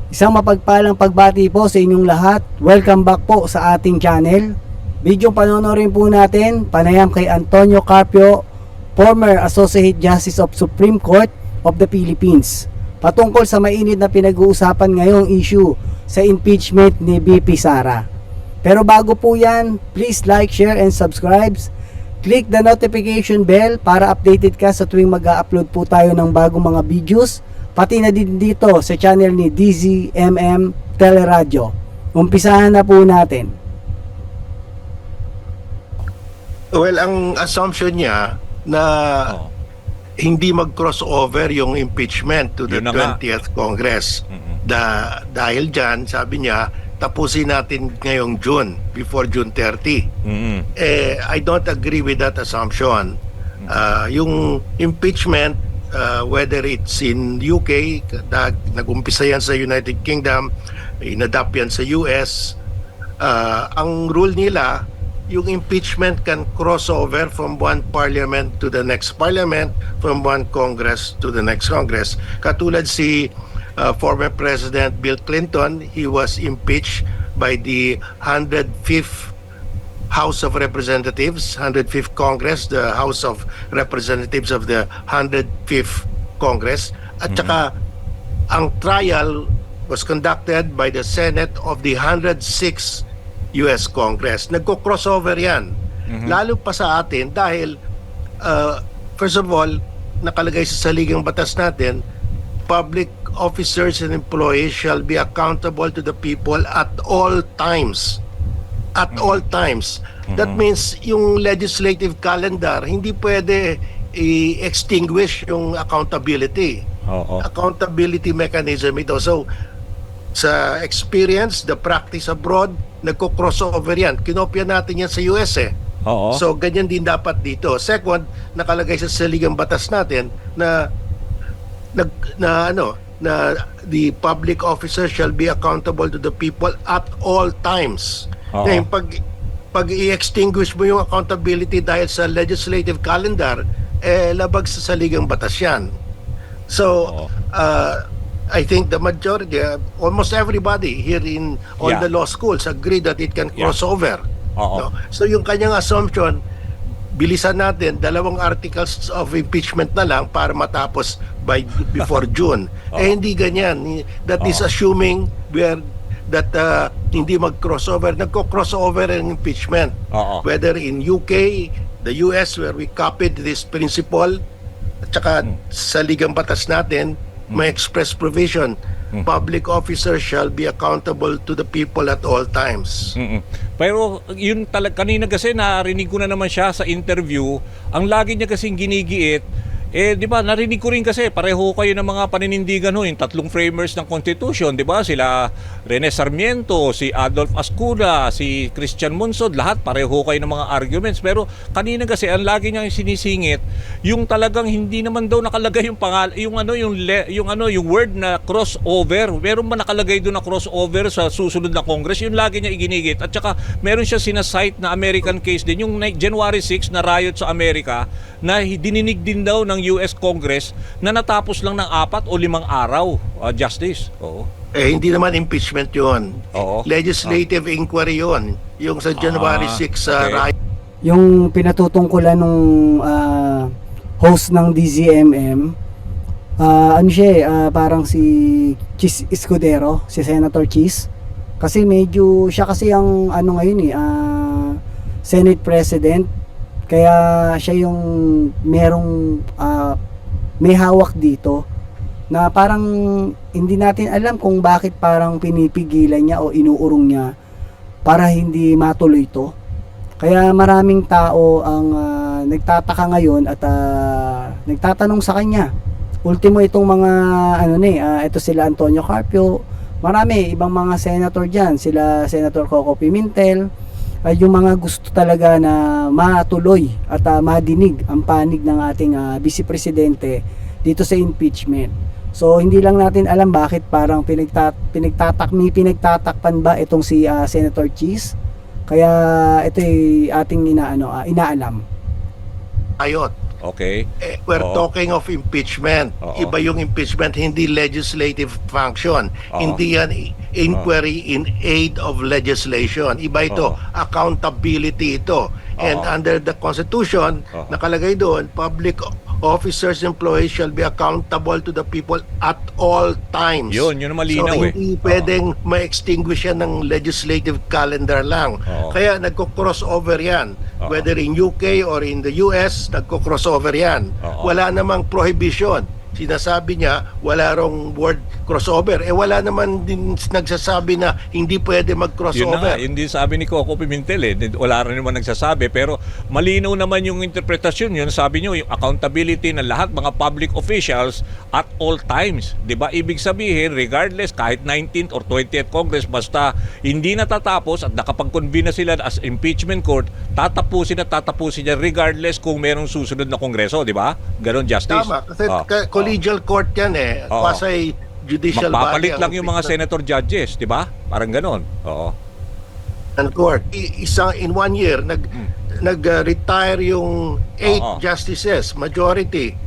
Isang mapagpalang pagbati po sa inyong lahat. Welcome back po sa ating channel. Video panonorin po natin panayam kay Antonio Carpio, former Associate Justice of Supreme Court of the Philippines, patungkol sa mainit na pinag-uusapan ngayong issue sa impeachment ni VP Sara. Pero bago po yan, please like, share, and subscribe. Click the notification bell para updated ka sa tuwing mag-upload po tayo ng bagong mga videos, pati na din dito sa channel ni DZMM Teleradyo. Umpisahan na po natin. Well, ang assumption niya na hindi mag-crossover yung impeachment to the Yun na nga. 20th Congress. Dahil dyan, sabi niya, tapusin natin ngayong June, before June 30. I don't agree with that assumption. Yung impeachment, whether it's in UK, nag-umpisa yan sa United Kingdom, inadapt yan sa US, ang rule nila, yung impeachment can cross over from one parliament to the next parliament, from one Congress to the next Congress. Katulad si former President Bill Clinton, he was impeached by the 105th House of Representatives, 105th Congress, the House of Representatives of the 105th Congress. At saka, ang trial was conducted by the Senate of the 106th US Congress. Nagko-crossover yan. Lalo pa sa atin dahil, first of all, nakalagay sa saligang batas natin, public officers and employees shall be accountable to the people at all times. At all times. That means yung legislative calendar, hindi pwede i-extinguish yung accountability. Accountability mechanism ito. So, sa experience, the practice abroad, nagko-crossover yan. Kinopya natin yan sa US eh. So, ganyan din dapat dito. Second, nakalagay sa saligang batas natin na the public officer shall be accountable to the people at all times. Ngayon, pag i-extinguish mo yung accountability dahil sa legislative calendar, labag sa saligang batas yan. So, I think the majority, almost everybody here in all the law schools agree that it can cross over. No? So, yung kanyang assumption, bilisan natin, 2 articles of impeachment na lang para matapos before June. Hindi ganyan. That is assuming that hindi mag-crossover. Nagko-crossover ang impeachment. Whether in UK, the US, where we copied this principle, at saka sa ligang batas natin, may express provision. Public officers shall be accountable to the people at all times. Pero yun kanina kasi narinig ko na naman siya sa interview, ang lagi niya kasing ginigiit, di ba, narinig ko rin kasi pareho kayo ng mga paninindigan ho, yung 3 framers ng Constitution, di ba? Sila Rene Sarmiento, si Adolf Ascuna, si Christian Monsod, lahat pareho kayo ng mga arguments. Pero kanina kasi ang lagi niyang sinisingit, yung talagang hindi naman daw nakalagay yung yung word na crossover. Meron ba nakalagay doon na crossover sa susunod na Congress? Yun lagi niya iginigit. At saka meron siya sinasite na American case din, yung January 6 na riot sa Amerika, na dininig din daw ng US Congress na natapos lang ng 4 o 5 araw, Justice. Hindi naman impeachment yun. Legislative inquiry yun. Yung sa January 6 riot. Yung pinatutungkulan nung host ng DZMM, ano siya parang si Chis Escudero, si Senator Chis. Kasi medyo siya kasi ang ngayon Senate President. Kaya siya yung merong may hawak dito na parang hindi natin alam kung bakit parang pinipigilan niya o inuurong niya para hindi matuloy ito. Kaya maraming tao ang nagtataka ngayon at nagtatanong sa kanya. Ultimo itong mga ito sila Antonio Carpio, marami ibang mga senator diyan, sila Senator Coco Pimentel, yung mga gusto talaga na matuloy at madinig ang panig ng ating Vice Presidente dito sa impeachment. So hindi lang natin alam bakit parang pinagtatakpan ba itong si Senator Chis. Kaya ito ay ating inaalam. Ayot. Okay. We're Oo. talking of impeachment. Oo. Iba yung impeachment, hindi legislative function. Oo. Hindi yan inquiry in aid of legislation. Iba ito, Oo. accountability ito. And Oo. under the Constitution, Oo. nakalagay doon, public officers, employees shall be accountable to the people at all times. Yun ang malinaw so, eh. hindi Oo. pwedeng ma-extinguish yan ng legislative calendar lang. Oo. Kaya nagko-crossover yan. Oo. Whether in UK or in the US, nagko-crossover yan. Oo. Wala namang prohibition. Sinasabi niya, wala rong word crossover. Wala naman din nagsasabi na hindi pwede Yun na nga, mag-crossover. yun din sabi ni Coco Pimentel eh. Wala rin naman nagsasabi. Pero malinaw naman yung interpretasyon yun. Sabi nyo, yung accountability ng lahat, mga public officials at all times. Diba? Ibig sabihin, regardless, kahit 19th or 20th Congress, basta hindi natatapos at nakapag-convene na sila as impeachment court, tatapusin niya regardless kung merong susunod na Kongreso. Diba? Ganon, Justice. Tama. Kasi Oh. collegial court yan eh. Oo. Quasi judicial body. Magpapalit ang lang yung mga impeachment senator judges. Diba? Parang ganon. Oo. court. In 1 year, nag-retire yung 8 Oo. justices, majority.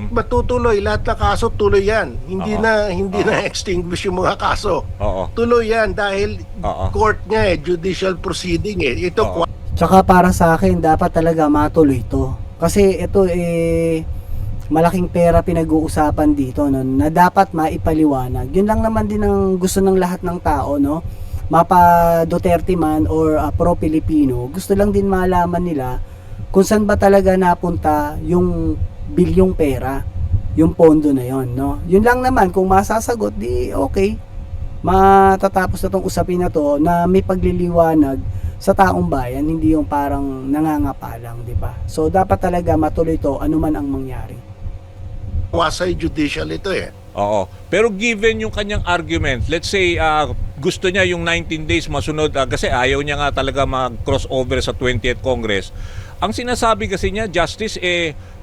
Matutuloy lahat ng kaso, tuloy yan. Hindi Oo. na extinguish yung mga kaso. Oo. Tuloy yan dahil Oo. court nga judicial proceeding Ito Oo. Tsaka para sa akin, dapat talaga matuloy to. Kasi ito malaking pera pinag-uusapan dito, no, na dapat maipaliwanag. Yun lang naman din ang gusto ng lahat ng tao, no? Mapa Duterte man or pro-Pilipino, gusto lang din malaman nila kung saan ba talaga napunta yung bilyong pera, yung pondo na yon, no? Yun lang naman, kung masasagot, di okay. Matatapos na tong usapin na to na may pagliliwanag sa taong bayan, hindi yung parang nangangapa lang, di ba? So dapat talaga matuloy to anuman ang mangyari. quasi judicial ito Oo. Pero given yung kanyang argument, let's say gusto niya yung 19 days masunod kasi ayaw niya nga talaga mag-crossover sa 20th Congress. Ang sinasabi kasi niya, Justice,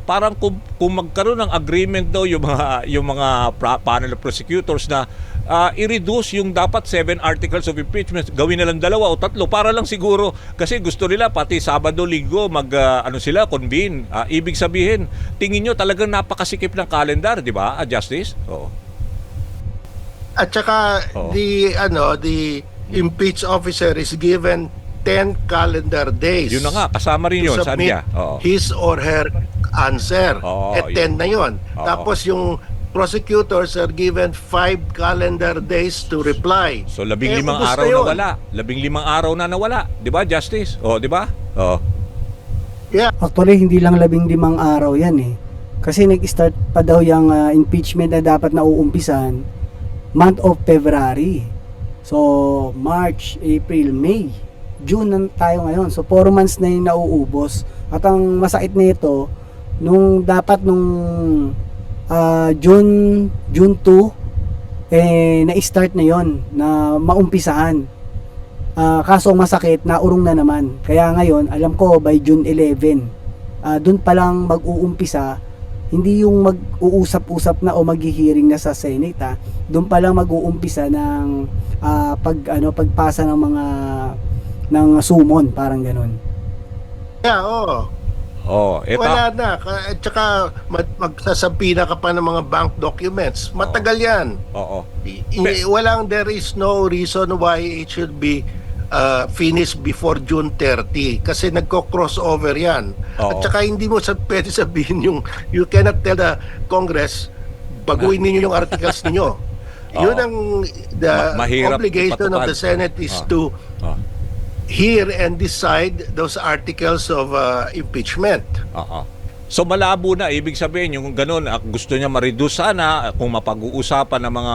parang kung magkaroon ng agreement daw yung mga panel of prosecutors na i-reduce yung dapat 7 articles of impeachment, gawin na lang 2 o 3 para lang siguro kasi gusto nila pati Sabado, Linggo convene. Ibig sabihin, tingin nyo talagang napakasikip ng calendar, di ba, Justice? Oo. At saka Oo. the impeached officer is given 10 calendar days. Yun na nga, kasama rin to yun, sabi submit niya. Oo. his or her answer. Oo, 10 na yun. Oo. Tapos yung prosecutors are given 5 calendar days to reply. So 15 ubos araw na yun. nawala. 15 araw na nawala, 'di ba, Justice? Oh, 'di ba? Oh. Yeah. Actually, hindi lang 15 araw yan Kasi nag-start pa daw yung impeachment na dapat nauumpisan month of February. So, March, April, May, June na tayo ngayon. So, 4 months na yung nauubos. At ang masakit nito, nung June 2, na-start na yon na maumpisahan. Kaso ang masakit, naurong na naman. Kaya ngayon, alam ko, by June 11, dun pa lang mag-uumpisa, hindi yung mag-uusap-usap na o maghihiring na sa Senate. Dun pa lang mag-uumpisa ng pagpasa ng summon, parang ganun. Yeah, oo. Oh, Wala na. At saka magsasabi na ka pa ng mga bank documents. Matagal yan. Oo. There is no reason why it should be finished before June 30 kasi nagko-crossover yan. Oo. At saka hindi mo pwede sabihin you cannot tell the Congress baguhin ninyo yung articles ninyo. Yun ang the Mahirap obligation of ipatupad. the Senate is to hear and decide those articles of impeachment. Oo. So malabo na, ibig sabihin yung ganun, gusto niya ma-reduce sana kung mapag-uusapan ng mga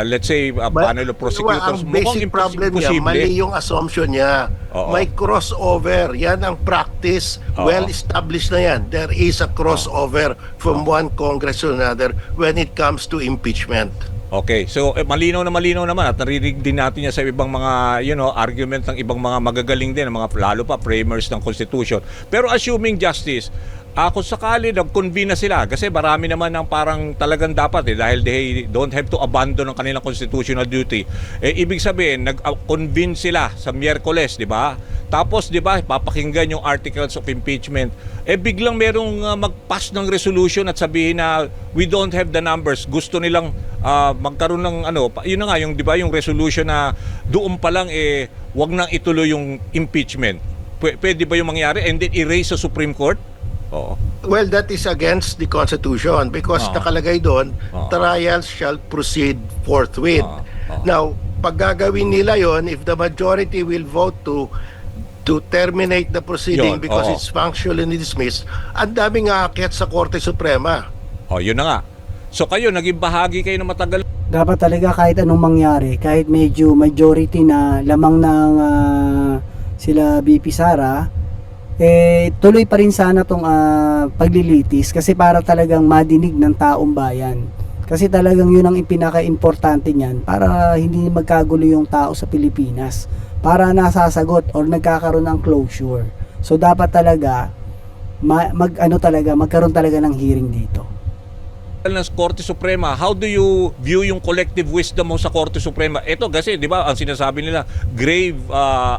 let's say panel of prosecutors. Ang basic problem niya, mali yung assumption niya. Oo. May crossover. Yan ang practice. Oo. Well established na yan. There is a crossover from one Congress to another when it comes to impeachment. Okay, so malinaw naman at narinig din natin yan sa ibang mga argument ng ibang mga magagaling din, mga lalo pa framers ng Constitution. Pero assuming, Justice, Kung sakali nag-convene na sila, kasi marami naman ng parang talagang dapat dahil they don't have to abandon ang kanilang constitutional duty. Ibig sabihin, nag-convene sila sa Miyerkules, di ba? Tapos, di ba, papakinggan yung articles of impeachment. Biglang merong mag-pass ng resolution at sabihin na we don't have the numbers. Gusto nilang magkaroon ng yun na nga, yung, di ba, yung resolution na doon pa lang, wag nang ituloy yung impeachment. Pwede ba yung mangyari and then erase sa Supreme Court? Oo. Well, that is against the Constitution because nakalagay doon, trials shall proceed forthwith. Now, pag gagawin nila yon, if the majority will vote to terminate the proceeding Yun, because oo. it's functionally dismissed, ang daming aakyat sa Korte Suprema. Yun na nga. So kayo, naging bahagi kayo ng matagal. Dapat talaga kahit anong mangyari, kahit medyo majority na lamang ng sila BP Sara, tuloy pa rin sana tong paglilitis kasi para talagang madinig ng taong bayan. Kasi talagang yun ang pinaka-importante niyan para hindi magkagulo yung tao sa Pilipinas. Para nasasagot or nagkakaroon ng closure. So dapat talaga magkaroon talaga ng hearing dito. Ng Korte Suprema, how do you view yung collective wisdom mo sa Korte Suprema? Ito kasi, di ba, ang sinasabi nila, grave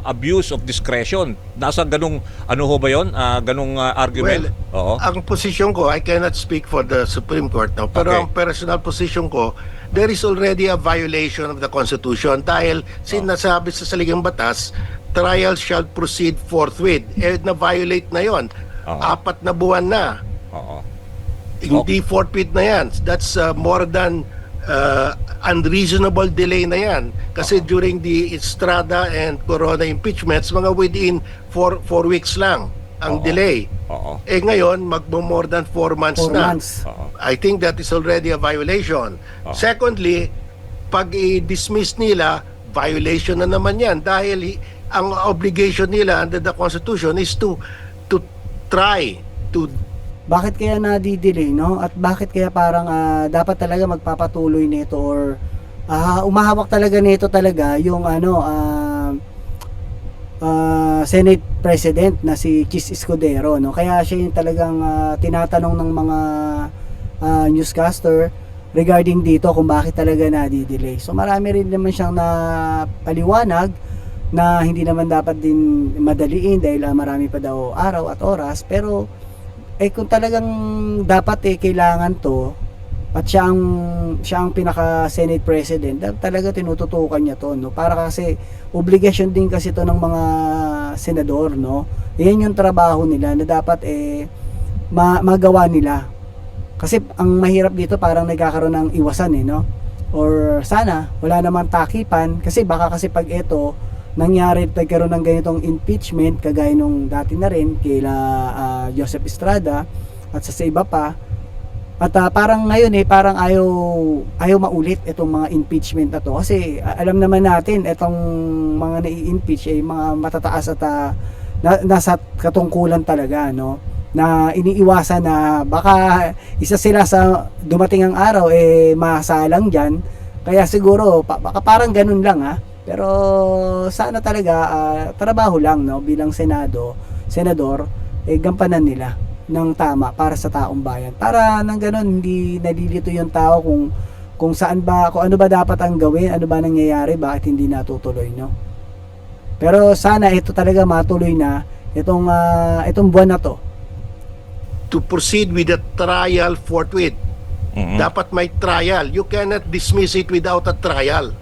abuse of discretion. Nasa ganung, ho ba yun? Ganung argument? Well, ang posisyon ko, I cannot speak for the Supreme Court now, pero Okay. ang personal position ko, there is already a violation of the Constitution dahil sinasabi sa saligang batas, trial shall proceed forthwith. Na-violate na yon. 4 na buwan na. Oo. Hindi forfeit na yan. That's more than unreasonable delay na yan. Kasi during the Estrada and Corona impeachments, mga within 4 weeks lang ang delay. Oo. Ngayon, more than 4 months 4 na. months. I think that is already a violation. Secondly, pag i-dismiss nila, violation na naman yan dahil ang obligation nila under the Constitution is to try to Bakit kaya nadidelay, no? At bakit kaya parang dapat talaga magpapatuloy nito or umahawak talaga nito talaga yung Senate President na si Chis Escudero, no? Kaya siya yung talagang tinatanong ng mga newscaster regarding dito kung bakit talaga nadidelay. So marami rin naman siyang napaliwanag na hindi naman dapat din madaliin dahil marami pa daw araw at oras, pero kung talagang dapat kailangan to at siya ang pinaka Senate President, talaga tinututukan niya to, no? Para kasi obligasyon din kasi to ng mga senador, no? Yan yung trabaho nila na dapat magawa nila. Kasi ang mahirap dito parang nagkakaroon ng iwasan, no? Or sana wala namang takipan kasi baka kasi pag ito nangyari nagkaroon ng ganitong impeachment kagaya nung dati na rin kila Joseph Estrada at sa iba pa at parang ngayon parang ayaw maulit itong mga impeachment na to kasi alam naman natin itong mga nai-impeach ay mga matataas at nasa katungkulan talaga, no, na iniiwasan na baka isa sila sa dumating ang araw masalang dyan, kaya siguro baka parang ganun lang pero sana talaga trabaho lang, no, bilang senador gampanan nila ng tama para sa taong bayan. Para nang ganun hindi nalilito yung tao kung ano ba dapat ang gawin, ano ba nangyayari, bakit hindi natutuloy, no? Pero sana ito talaga matuloy na itong buwan na to. To proceed with the trial forthwith. Dapat may trial. You cannot dismiss it without a trial.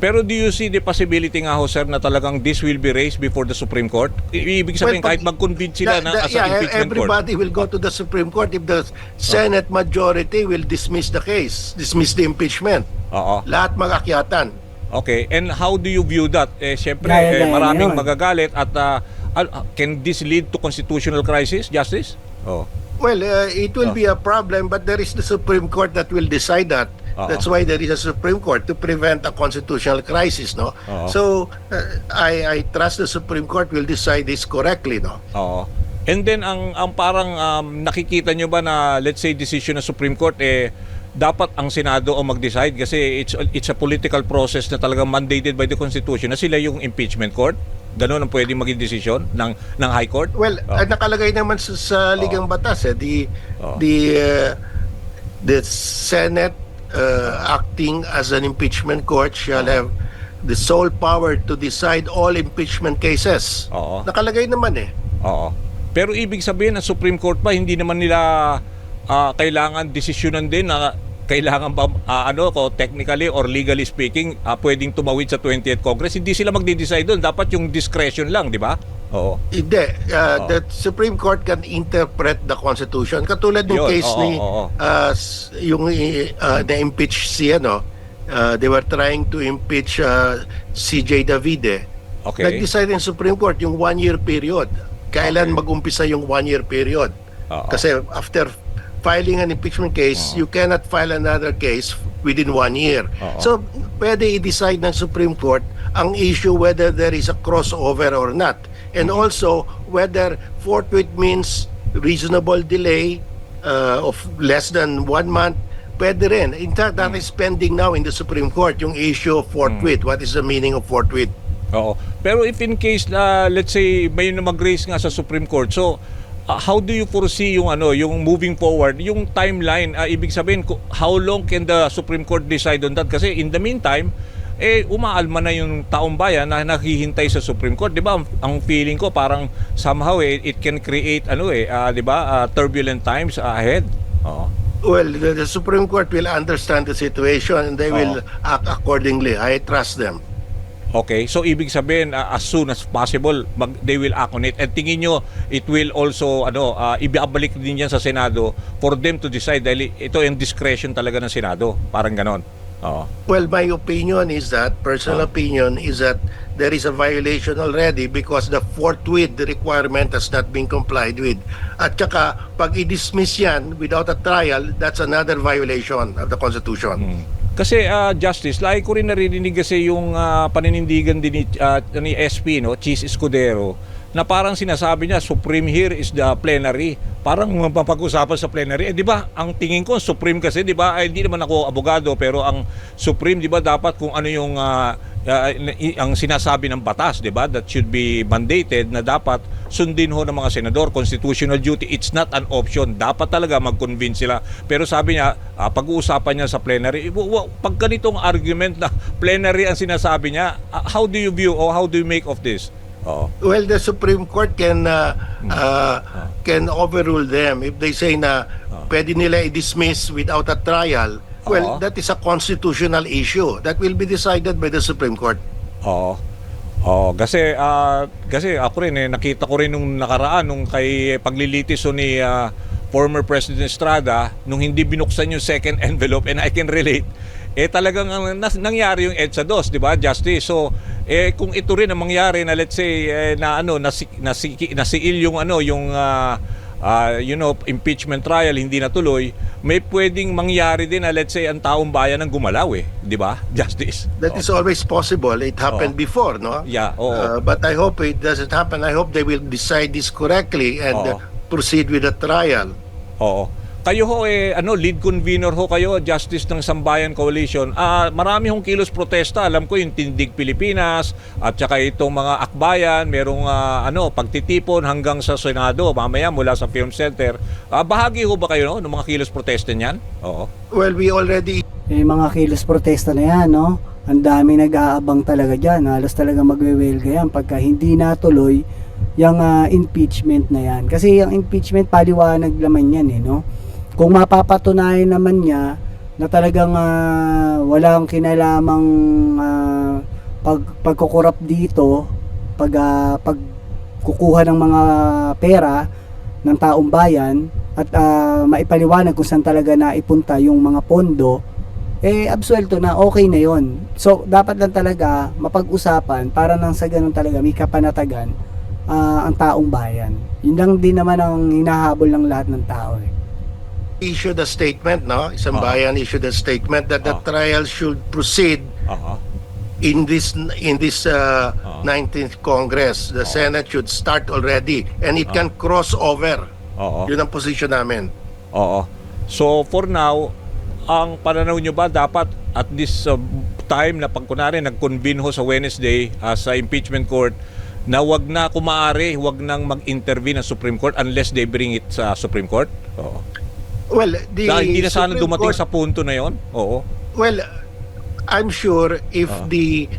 Pero do you see the possibility nga ho, sir, na talagang this will be raised before the Supreme Court? Ibig sabihin, kahit mag-convince sila as an impeachment court. Everybody will go to the Supreme Court if the Senate majority will dismiss the case, dismiss the impeachment. Oo. Lahat mag-akyatan. Okay, and how do you view that? Siyempre, Gaya maraming yun. magagalit at can this lead to constitutional crisis, Justice? Oh. Well, it will be a problem, but there is the Supreme Court that will decide that. That's why there is a Supreme Court to prevent a constitutional crisis, no? So I trust the Supreme Court will decide this correctly, no? Oo. And then ang parang nakikita nyo ba na let's say decision ng Supreme Court dapat ang Senado ang mag-decide kasi it's a political process na talagang mandated by the Constitution na sila yung impeachment court? Ganon ang pwedeng maging desisyon ng High Court? Well, nakalagay naman sa ligang batas the Senate acting as an impeachment court shall have the sole power to decide all impeachment cases. Oo. Nakalagay naman Oo. Pero ibig sabihin ng Supreme Court pa hindi naman nila kailangan desisyonan din na kailangan ba technically or legally speaking pwedeng tumawid sa 20th Congress. Hindi sila magde-decide doon. Dapat yung discretion lang, di ba? Oo. Hindi. The Supreme Court can interpret the Constitution. Katulad ng Yun, case ni yung na-impeach they were trying to impeach CJ Davide. Okay. Nag-decide ng Supreme Court yung 1-year period. Kailan mag-umpisa yung 1-year period? Kasi after filing an impeachment case, you cannot file another case within 1 year. So, pwede i-decide ng Supreme Court ang issue whether there is a crossover or not. And also, whether forthwith means reasonable delay of less than 1 month, pwede rin. In fact, that is pending now in the Supreme Court, yung issue of forthwith. What is the meaning of forthwith? Oo. Pero if in case na let's say may mag-raise nga sa Supreme Court, so how do you foresee yung yung moving forward, yung timeline? Ibig sabihin, how long can the Supreme Court decide on that? Kasi in the meantime, umaalma na yung taong bayan na naghihintay sa Supreme Court, 'di ba? Ang feeling ko parang somehow it can create 'di ba, turbulent times ahead. Oo. Well, the Supreme Court will understand the situation and they will act accordingly. I trust them. Okay, so ibig sabihin as soon as possible they will act on it. And tingin nyo it will also ibabalik din yan sa Senado for them to decide dahil ito yung discretion talaga ng Senado, parang ganon. Well, my opinion is that, personal opinion is that there is a violation already because the forthwith requirement has not been complied with. At saka, pag i-dismiss yan without a trial, that's another violation of the Constitution. Kasi Justice, lagi ko rin naririnig kasi yung paninindigan din ni SP, Chis Escudero, na parang sinasabi niya supreme here is the plenary. Parang mapag-usapan sa plenary. Di ba? Ang tingin ko supreme kasi, di ba? Hindi naman ako abogado, pero ang supreme, di ba, dapat kung ano yung ang sinasabi ng batas, di ba? That should be mandated na dapat sundin ho ng mga senador, constitutional duty. It's not an option. Dapat talaga mag-convince sila. Pero sabi niya, pag-uusapan niya sa plenary, pag ganitong argument na plenary ang sinasabi niya, how do you view or how do you make of this? Well, the Supreme Court can overrule them if they say na pwede nila i-dismiss without a trial. Well, that is a constitutional issue that will be decided by the Supreme Court. Kasi ako rin nakita ko rin nung nakaraan nung kay paglilitis ni former President Estrada nung hindi binuksan yung second envelope, and I can relate. Talagang nangyari yung EDSA 2, di ba, Justice? So, kung ito rin ang mangyari na let's say nasiil yung impeachment trial, hindi natuloy, may pwedeng mangyari din na let's say ang taong bayan ang gumalaw, di ba, Justice? That is always possible. It happened before, no? Yeah, but I hope it doesn't happen. I hope they will decide this correctly and proceed with the trial. Kayo ho lead convener ho kayo, Justice ng Sambayan Coalition. Marami hong kilos protesta. Alam ko yung Tindig Pilipinas at saka itong mga akbayan, merong pagtitipon hanggang sa Senado mamaya mula sa Film Center. Bahagi ho ba kayo ng mga kilos protesta niyan? Well, we already mga kilos protesta na yan, ang dami nag-aabang talaga dyan. Halos talaga magwe-welga yan pagka hindi natuloy yung impeachment na yan. Kasi yung impeachment, paliwanag naman yan, Kung mapapatunayan naman niya na talagang walang kinalamang pagkukurap dito, pagkukuha ng mga pera ng taong bayan at maipaliwanag kung saan talaga naipunta yung mga pondo, absuelto na, okay na yon. So, dapat lang talaga mapag-usapan para nang sa ganun talaga may kapanatagan ang taong bayan. Yun lang din naman ang hinahabol ng lahat ng tao. issued a statement, Isang bayan issued a statement that the trial should proceed in this 19th Congress. The Senate should start already and it can cross over. Yun ang position namin. So for now, ang pananaw nyo ba dapat at this time na pagkunari nag-convene ho sa Wednesday sa impeachment court, na wag na kumaari, wag nang mag-intervene ang Supreme Court unless they bring it sa Supreme Court? Oo. Well, the Dahil hindi na sana Supreme dumating Court- sa punto na yon. Oo. Well, I'm sure if the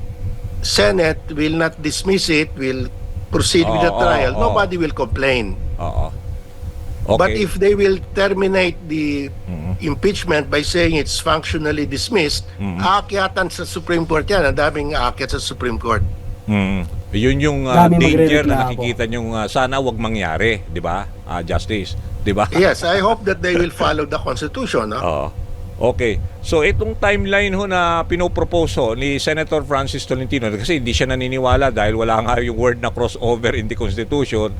Senate will not dismiss it, will proceed with the trial, nobody will complain. Oo. Okay. But if they will terminate the impeachment by saying it's functionally dismissed, aakyatan sa Supreme Court yan. Ang daming aakyat sa Supreme Court. Yun yung Dami danger magrereklamo. na nakikita yung sana wag mangyari, 'di ba? Justice, 'di ba? Yes, I hope that they will follow the Constitution. No? Oo. Okay. So itong timeline ho na pinopropose ho ni Senator Francis Tolentino, kasi hindi siya naniniwala dahil wala nga yung word na crossover in the Constitution,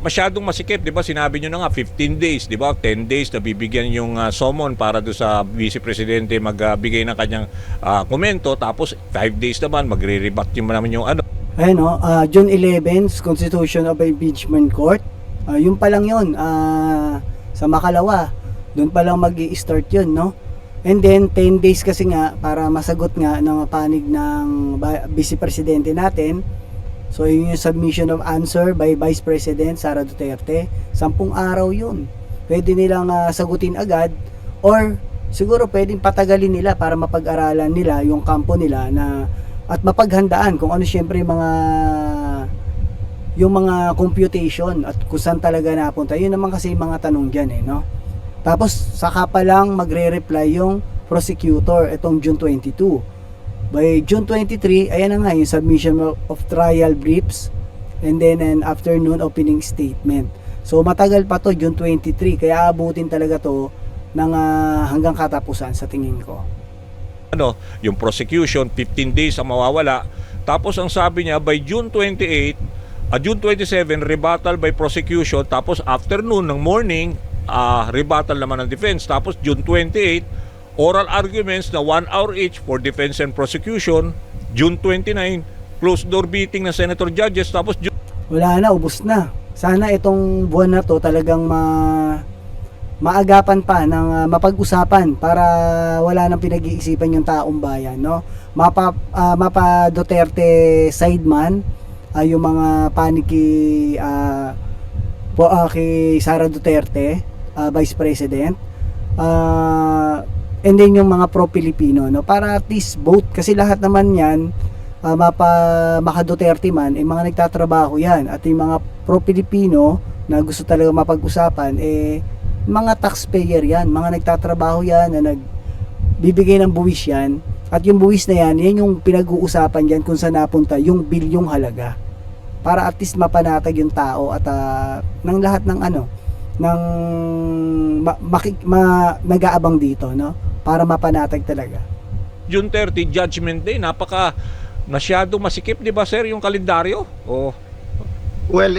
masyadong masikip, 'di ba? Sinabi niyo na nga 15 days, 'di ba? 10 days na bibigyan yung summon para do sa Vice Presidente magbigay ng kanyang komento, tapos 5 days naman magre-rebut yung naman yung ano. Ayun, no? June 11, Constitution of Impeachment Court. Yung pa lang yun, sa Makalawa. Doon pa lang mag-i-start yun, no? And then, 10 days kasi nga, para masagot nga ng panig ng Vice Presidente natin. So, yun yung submission of answer by Vice President Sara Duterte. 10 araw yun. Pwede nilang sagutin agad, or siguro pwedeng patagalin nila para mapag-aralan nila yung kampo nila na at mapaghandaan kung ano syempre yung mga computation at kung saan talaga napunta. Yun naman kasi yung mga tanong dyan no? Tapos saka pa lang magre-reply yung prosecutor itong June 22. By June 23, ayan na nga yung submission of trial briefs and then an afternoon opening statement. So matagal pa to, June 23, kaya abutin talaga to ng hanggang katapusan sa tingin ko. Yung prosecution 15 days ang mawawala, tapos ang sabi niya by June 28, June 27 rebuttal by prosecution, tapos afternoon ng morning rebuttal naman ng defense, tapos June 28 oral arguments na 1 hour each for defense and prosecution, June 29 closed door meeting ng senator judges, tapos wala na, ubos na. Sana itong buwan na to talagang maagapan pa ng mapag-usapan para wala nang pinag-iisipan yung taong bayan, no? Mapa Duterte side man, yung mga panig kay Sara Duterte, Vice President, and then yung mga pro-Pilipino, no? Para at least both, kasi lahat naman yan maka Duterte man, mga nagtatrabaho yan, at yung mga pro-Pilipino na gusto talaga mapag-usapan, mga taxpayer yan, mga nagtatrabaho yan na nagbibigay ng buwis yan, at yung buwis na yan yung pinag-uusapan yan kung saan napunta yung bilyong halaga, para at least mapanatag yung tao at ng lahat ng nag-aabang dito, no? Para mapanatag talaga. June 30 Judgment Day, masyado masikip, di ba sir, yung kalendaryo? Well,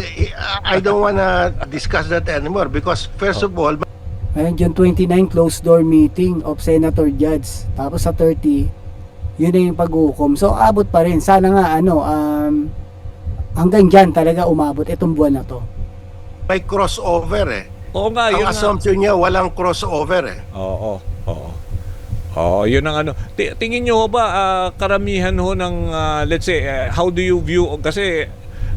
I don't wanna discuss that anymore because first of all, Ayun, June 29, closed door meeting of Senator Judge. Tapos sa 30, yun na yung pag-uukom. So, abot pa rin. Sana nga, hanggang dyan talaga umabot itong buwan na to. may crossover Oo nga, Ang yun nga. assumption niya walang crossover Oo, yun ang tingin nyo ho ba, karamihan ho ng, let's say, how do you view, kasi,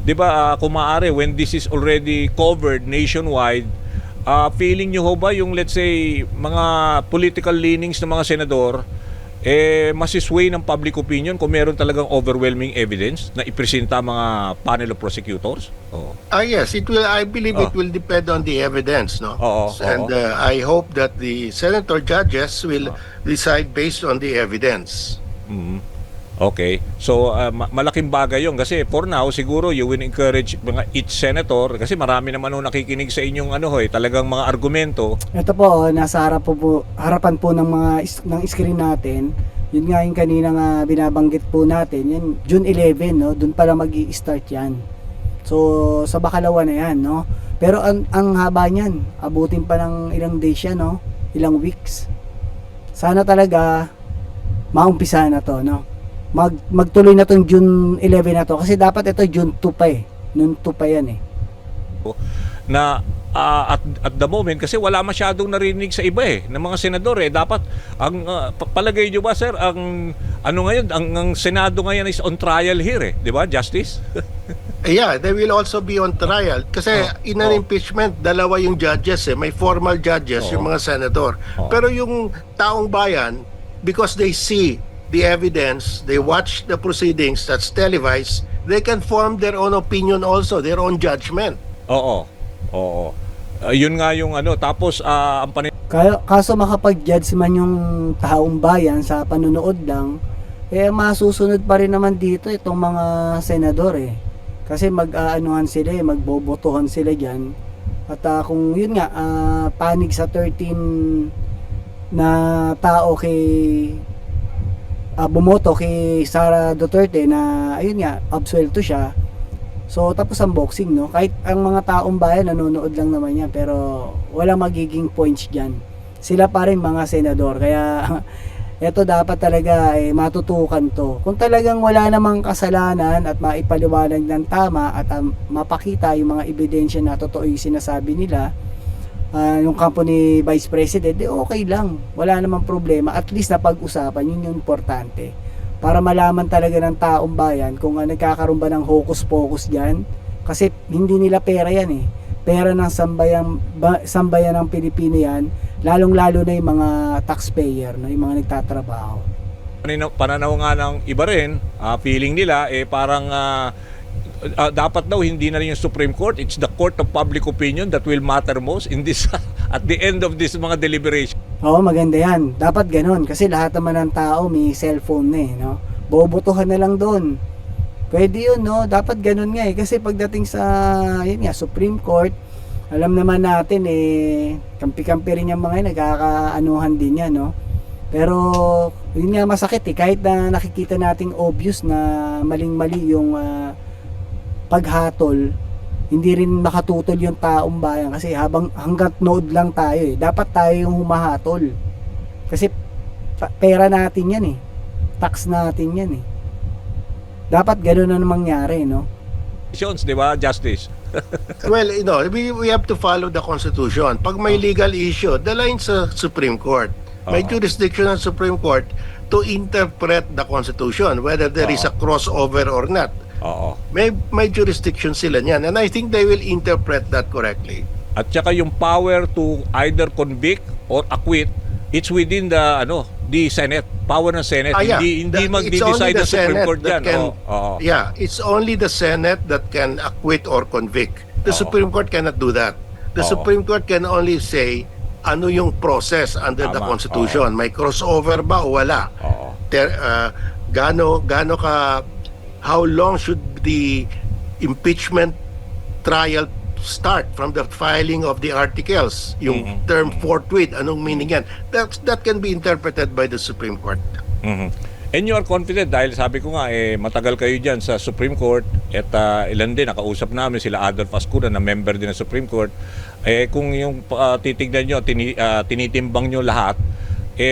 di ba, kung maaari, when this is already covered nationwide, feeling nyo ho ba yung, let's say, mga political leanings ng mga senador, masisway ng public opinion kung meron talagang overwhelming evidence na ipresenta mga panel of prosecutors? Yes, I believe it will depend on the evidence, no? And I hope that the senator judges will decide based on the evidence. Okay. So, malaking bagay yun. Kasi for now, siguro you will encourage each senator, kasi marami naman nakikinig sa inyong talagang mga argumento. Ito po, nasa harapan po ng screen natin. Yun nga yung kanina nga binabanggit po natin. Yan, June 11, no? Doon pala mag-i-start yan. So, sa Bacalawa na yan, no? Pero ang haba niyan, abutin pa ng ilang days yan, no? Ilang weeks. Sana talaga maumpisa na to, no? Magtuloy na tong June 11 na to, kasi dapat ito June 2 pa Noon 2 pa yan na at the moment kasi wala masyadong narinig sa iba ng mga senador dapat ang palagay niyo ba sir ang ano ngayon ang Senado ngayon is on trial here di ba Justice? Yeah, they will also be on trial kasi in an impeachment dalawa yung judges may formal judges yung mga senador. Pero yung taong bayan, because they see the evidence, they watch the proceedings that's televised, they can form their own opinion also, their own judgment. Oo. Yun nga yung ano tapos ang Kaso makapag-judge man yung taong bayan sa panunood lang, masusunod pa rin naman dito itong mga senador Kasi mag-aanuhan sila magbobotohan sila diyan. At kung yun nga panig sa 13 na tao kay bumoto kay Sara Duterte na ayun nga absuelto siya. So tapos ang boxing kahit ang mga taong bayan nanonood lang naman yan pero wala magiging points diyan. Sila pa rin mga senador kaya ito dapat talaga matutukan to. Kung talagang wala namang kasalanan at maipaliwanag ng tama at mapakita yung mga ebidensya na totoo yung sinasabi nila yung kampo ni Vice President, okay lang. Wala namang problema. At least napag-usapan, yun yung importante. Para malaman talaga ng taong bayan kung nagkakaroon ba ng hocus-pocus dyan. Kasi hindi nila pera yan Pera ng sambayan ng Pilipino yan, lalong-lalo na yung mga taxpayer, yung mga nagtatrabaho. Pananaw nga ng iba rin, feeling nila parang dapat daw hindi na rin yung Supreme Court, it's the court of public opinion that will matter most in this at the end of this mga deliberation. Oo, maganda yan. Dapat ganun kasi lahat naman ng tao may cellphone na bobotohan na lang doon. Pwede yun, dapat ganun nga kasi pagdating sa Supreme Court, alam naman natin kampi-kampi rin yung mga nagkakaanuhan din yan, Pero yun nga masakit kahit na nakikita nating obvious na maling-mali yung paghatol, hindi rin makatutol yung taong bayan kasi hanggat nood lang tayo dapat tayo yung humahatol. Kasi pera natin yan tax natin yan dapat gano'n na mangyari Di ba, Justice? Well, we have to follow the Constitution. Pag may legal issue, dalayin sa Supreme Court. May jurisdiction ng Supreme Court to interpret the Constitution, whether there is a crossover or not. May jurisdiction sila niyan, and I think they will interpret that correctly. At saka yung power to either convict or acquit, it's within the Senate. Power ng Senate. Hindi magdi-decide ng Supreme Court yan. Yeah, it's only the Senate that can acquit or convict. The Supreme Court cannot do that. The Supreme Court can only say ano yung process under the Constitution. May crossover ba o wala? How long should the impeachment trial start from the filing of the articles? Yung term forthwith, anong meaning yan? That can be interpreted by the Supreme Court. And you are confident dahil sabi ko nga matagal kayo dyan sa Supreme Court at ilan din nakausap namin sila Adolf Ascuna na member din ng Supreme Court kung yung titignan nyo tinitimbang nyo lahat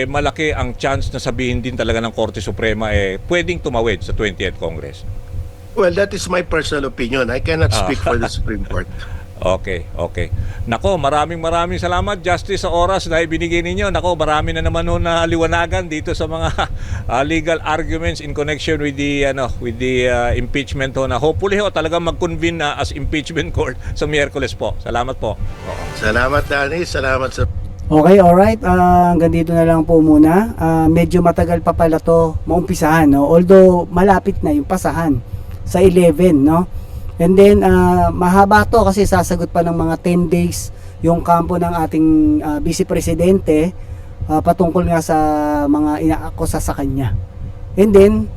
malaki ang chance na sabihin din talaga ng Korte Suprema pwedeng tumawid sa 20th Congress. Well, that is my personal opinion. I cannot speak for the Supreme Court. Okay. Nako, maraming salamat Justice sa oras na ibinigay ninyo. Nako, marami na naman na liwanagan dito sa mga legal arguments in connection with the impeachment na hopefully talagang mag-convene na as impeachment court sa Miyerkules po. Salamat po. Salamat Danny, salamat sa Okay, alright. Hanggang dito na lang po muna. Medyo matagal pa pala to maumpisahan, although malapit na yung pasahan sa 11, And then mahaba to kasi sasagot pa ng mga 10 days yung kampo ng ating Vice Presidente patungkol nga sa mga inaakusa sa kanya. And then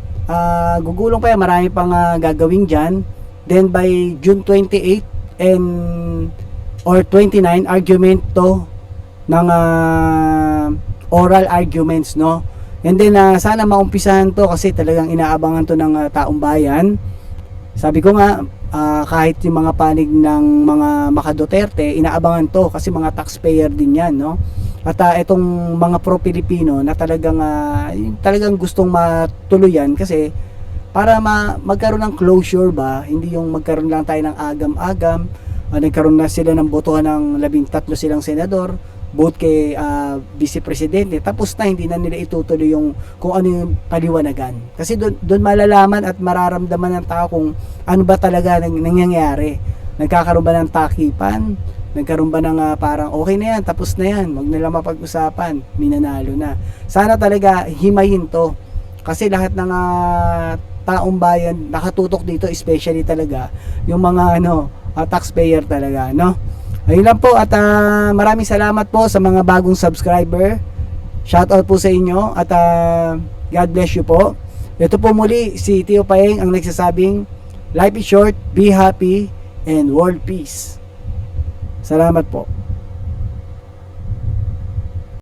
gugulong pa yan, marami pang gagawin dyan. Then by June 28 or 29 argument to ng oral arguments, And then sana maumpisahan to kasi talagang inaabangan to ng taong bayan. Sabi ko nga kahit yung mga panig ng mga Maka-Duterte, inaabangan to kasi mga taxpayer din yan, At itong mga pro-Pilipino na talagang gustong matuluyan kasi para magkaroon ng closure ba, hindi yung magkaroon lang tayo ng agam-agam nagkaroon na sila ng botohan ng 13 silang senador, vote kay Vice Presidente, tapos na hindi na nila itutuloy yung kung ano yung paliwanagan. Kasi doon malalaman at mararamdaman ng tao kung ano ba talaga nangyayari. Nagkakaroon ba ng takipan? Nagkaroon ba ng parang okay na yan, tapos na yan, wag nila mapag-usapan, minanalo na. Sana talaga himayin to. Kasi lahat ng taong bayan nakatutok dito, especially talaga yung mga taxpayer talaga, no? Ayun lang po at maraming salamat po sa mga bagong subscriber. Shoutout po sa inyo at God bless you po. Ito po muli si Tio Paeng ang nagsasabing life is short, be happy, and world peace. Salamat po.